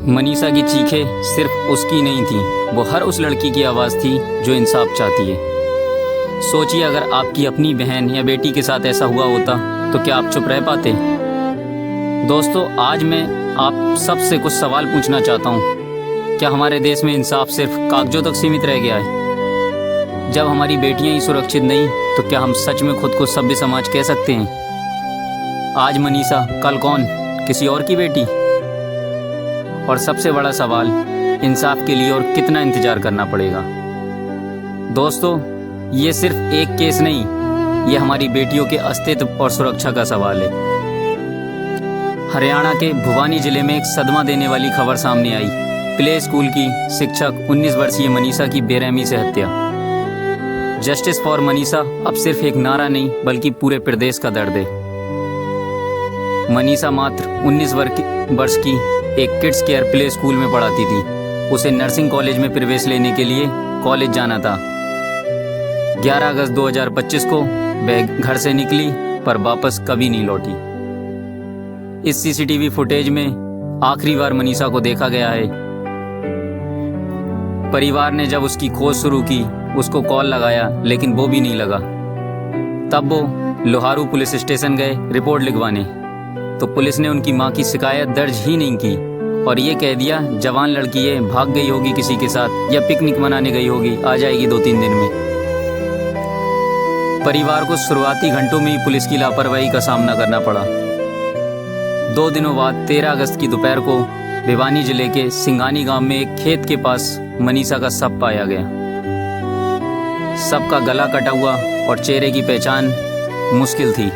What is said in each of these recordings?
मनीषा की चीखें सिर्फ उसकी नहीं थी, वो हर उस लड़की की आवाज़ थी जो इंसाफ चाहती है। सोचिए, अगर आपकी अपनी बहन या बेटी के साथ ऐसा हुआ होता तो क्या आप चुप रह पाते? दोस्तों, आज मैं आप सबसे कुछ सवाल पूछना चाहता हूँ। क्या हमारे देश में इंसाफ सिर्फ कागजों तक सीमित रह गया है? जब हमारी बेटियां ही सुरक्षित नहीं, तो क्या हम सच में खुद को सभ्य समाज कह सकते हैं? आज मनीषा, कल कौन? किसी और की बेटी? और सबसे बड़ा सवाल, इंसाफ के लिए और कितना इंतजार करना पड़ेगा? दोस्तों, ये सिर्फ एक केस नहीं, ये हमारी बेटियों के अस्तित्व और सुरक्षा का सवाल है। हरियाणा के भिवानी जिले में एक सदमा देने वाली खबर सामने आई। प्ले स्कूल की शिक्षक 19 वर्षीय मनीषा की बेरहमी से हत्या। जस्टिस फॉर मनीषा अब सिर्फ एक नारा नहीं, बल्कि पूरे प्रदेश का दर्द है। मनीषा मात्र 19 वर्ष की एक किड्स केयर प्ले स्कूल में पढ़ाती थी। उसे नर्सिंग कॉलेज में प्रवेश लेने के लिए कॉलेज जाना था। 11 अगस्त 2025 को वह घर से निकली, पर वापस कभी नहीं लौटी। इस सीसीटीवी फुटेज में आखिरी बार मनीषा को देखा गया है। परिवार ने जब उसकी खोज शुरू की, उसको कॉल लगाया, लेकिन वो भी नहीं लगा। तब वो लोहारू पुलिस स्टेशन गए रिपोर्ट लिखवाने, तो पुलिस ने उनकी मां की शिकायत दर्ज ही नहीं की और ये कह दिया, जवान लड़की है, भाग गई होगी किसी के साथ या पिकनिक मनाने गई होगी, आ जाएगी 2-3 दिन में। परिवार को शुरुआती घंटों में ही पुलिस की लापरवाही का सामना करना पड़ा। 2 दिनों बाद 13 अगस्त की दोपहर को भिवानी जिले के सिंघानी गांव में एक खेत के पास मनीषा का शव पाया गया। शव का गला कटा हुआ और चेहरे की पहचान मुश्किल थी।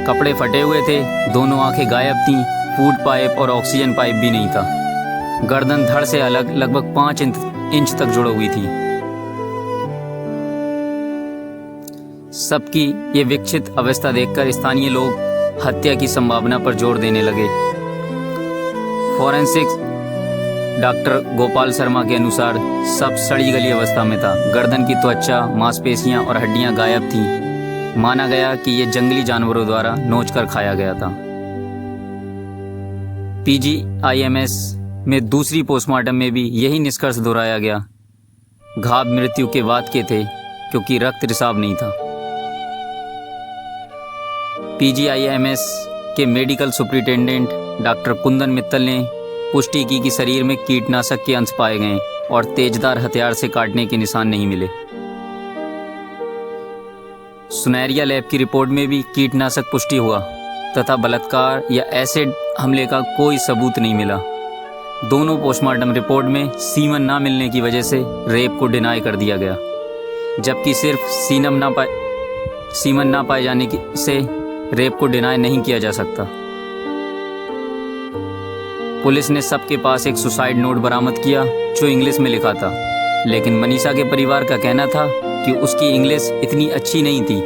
कपड़े फटे हुए थे, दोनों आंखें गायब थीं, फूड पाइप और ऑक्सीजन पाइप भी नहीं था। गर्दन धड़ से अलग लगभग 5 इंच तक जुड़ी हुई थी। सबकी ये विक्षिप्त अवस्था देखकर स्थानीय लोग हत्या की संभावना पर जोर देने लगे। फॉरेंसिक्स डॉक्टर गोपाल शर्मा के अनुसार सब सड़ी गली अवस्था में था। गर्दन की त्वचा, मांसपेशियां और हड्डियां गायब थीं। माना गया कि यह जंगली जानवरों द्वारा नोचकर खाया गया था। PGIMS में दूसरी पोस्टमार्टम में भी यही निष्कर्ष दोहराया गया। घाव मृत्यु के बाद के थे, क्योंकि रक्त रिसाव नहीं था। PGIMS के medical superintendent doctor Kundan Mittal ने पुष्टि की कि शरीर में कीटनाशक के अंश पाए गए और तेजधार हथियार से काटने के निशान नहीं मिले। सुनहरिया लैब की रिपोर्ट में भी कीटनाशक पुष्टि हुआ तथा बलात्कार या एसिड हमले का कोई सबूत नहीं मिला। दोनों पोस्टमार्टम रिपोर्ट में सीमन ना मिलने की वजह से रेप को डिनाई कर दिया गया, जबकि सिर्फ सीमन ना पाए जाने से रेप को डिनाई नहीं किया जा सकता। पुलिस ने सबके पास एक सुसाइड नोट बरामद किया जो इंग्लिश में लिखा था, लेकिन मनीषा के परिवार का कहना था कि उसकी इंग्लिश इतनी अच्छी नहीं थी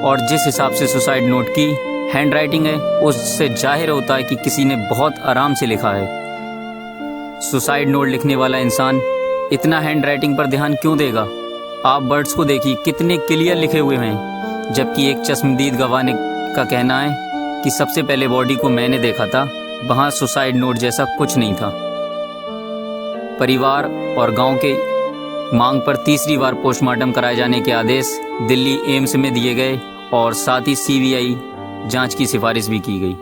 और जिस हिसाब से सुसाइड नोट की हैंडराइटिंग है, उससे जाहिर होता है कि किसी ने बहुत आराम से लिखा है। सुसाइड नोट लिखने वाला इंसान इतना हैंडराइटिंग पर ध्यान क्यों देगा? आप वर्ड्स को देखिए, कितने क्लियर लिखे हुए हैं। जबकि एक चश्मदीद गवाह का कहना है कि सबसे पहले बॉडी को मैंने देखा था, वहाँ सुसाइड नोट जैसा कुछ नहीं था। परिवार और गांव के मांग पर तीसरी बार पोस्टमार्टम कराए जाने के आदेश दिल्ली एम्स में दिए गए और साथ ही CBI जांच की सिफारिश भी की गई।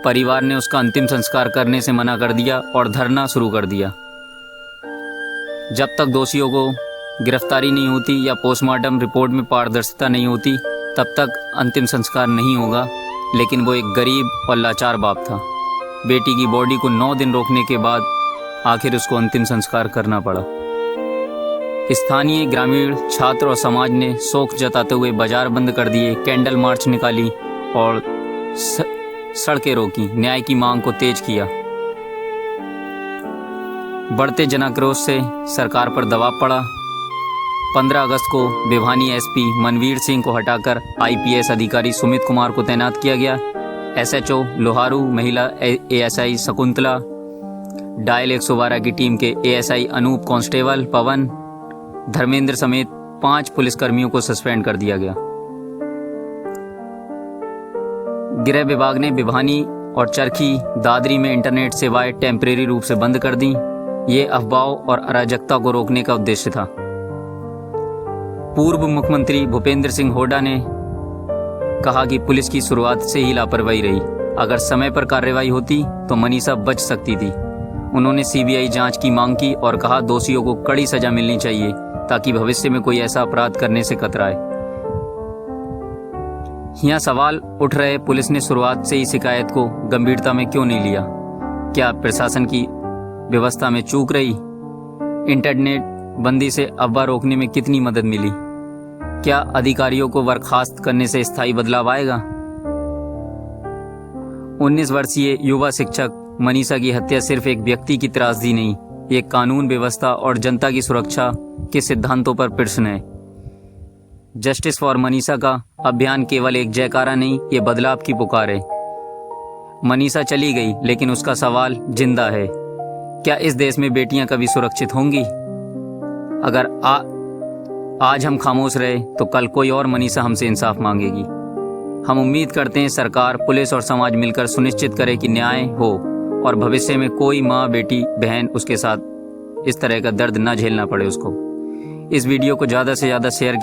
परिवार ने उसका अंतिम संस्कार करने से मना कर दिया और धरना शुरू कर दिया। जब तक दोषियों को गिरफ्तारी नहीं होती या पोस्टमार्टम रिपोर्ट में पारदर्शिता नहीं होती, तब तक अंतिम संस्कार नहीं होगा। लेकिन वो एक गरीब और लाचार बाप था। बेटी की बॉडी को 9 दिन रोकने के बाद आखिर उसको अंतिम संस्कार करना पड़ा। स्थानीय ग्रामीण, छात्र और समाज ने शोक जताते हुए बाजार बंद कर दिए, कैंडल मार्च निकाली और सड़कें रोकी, न्याय की मांग को तेज किया। बढ़ते जनाक्रोश से सरकार पर दबाव पड़ा। 15 अगस्त को भिवानी SP मनवीर सिंह को हटाकर IPS अधिकारी सुमित कुमार को तैनात किया गया। SHO लोहारू, महिला ASI शकुंतला, डायल 112 की टीम के ASI अनूप, कांस्टेबल पवन, धर्मेंद्र समेत 5 पुलिसकर्मियों को सस्पेंड कर दिया गया। गृह विभाग ने भिवानी और चरखी दादरी में इंटरनेट सेवाएं टेम्परेरी रूप से बंद कर दी। ये अफवाहों और अराजकता को रोकने का उद्देश्य था। पूर्व मुख्यमंत्री भूपेंद्र सिंह हुड्डा ने कहा कि पुलिस की शुरुआत से ही लापरवाही रही। अगर समय पर कार्रवाई होती तो मनीषा बच सकती थी। उन्होंने सीबीआई जांच की मांग की और कहा दोषियों को कड़ी सजा मिलनी चाहिए ताकि भविष्य में कोई ऐसा अपराध करने से कतराए। यहाँ सवाल उठ रहे, पुलिस ने शुरुआत से ही शिकायत को गंभीरता में क्यों नहीं लिया? क्या प्रशासन की व्यवस्था में चूक रही? इंटरनेट बंदी से अफवाह रोकने में कितनी मदद मिली? क्या अधिकारियों को बर्खास्त करने से स्थायी बदलाव आएगा? 19 वर्षीय युवा शिक्षक मनीषा की हत्या सिर्फ एक व्यक्ति की त्रासदी नहीं, ये कानून व्यवस्था और जनता की सुरक्षा के सिद्धांतों पर प्रश्न है। जस्टिस फॉर मनीषा का अभियान केवल एक जयकारा नहीं, ये बदलाव की पुकार है। मनीषा चली गई लेकिन उसका सवाल जिंदा है। क्या इस देश में बेटियां कभी सुरक्षित होंगी? अगर आज हम खामोश रहे तो कल कोई और मनीषा हमसे इंसाफ मांगेगी। हम उम्मीद करते हैं सरकार, पुलिस और समाज मिलकर सुनिश्चित करे कि न्याय हो और भविष्य में कोई माँ, बेटी, बहन उसके साथ इस तरह का दर्द न झेलना पड़े उसको। इस वीडियो को ज़्यादा से ज़्यादा शेयर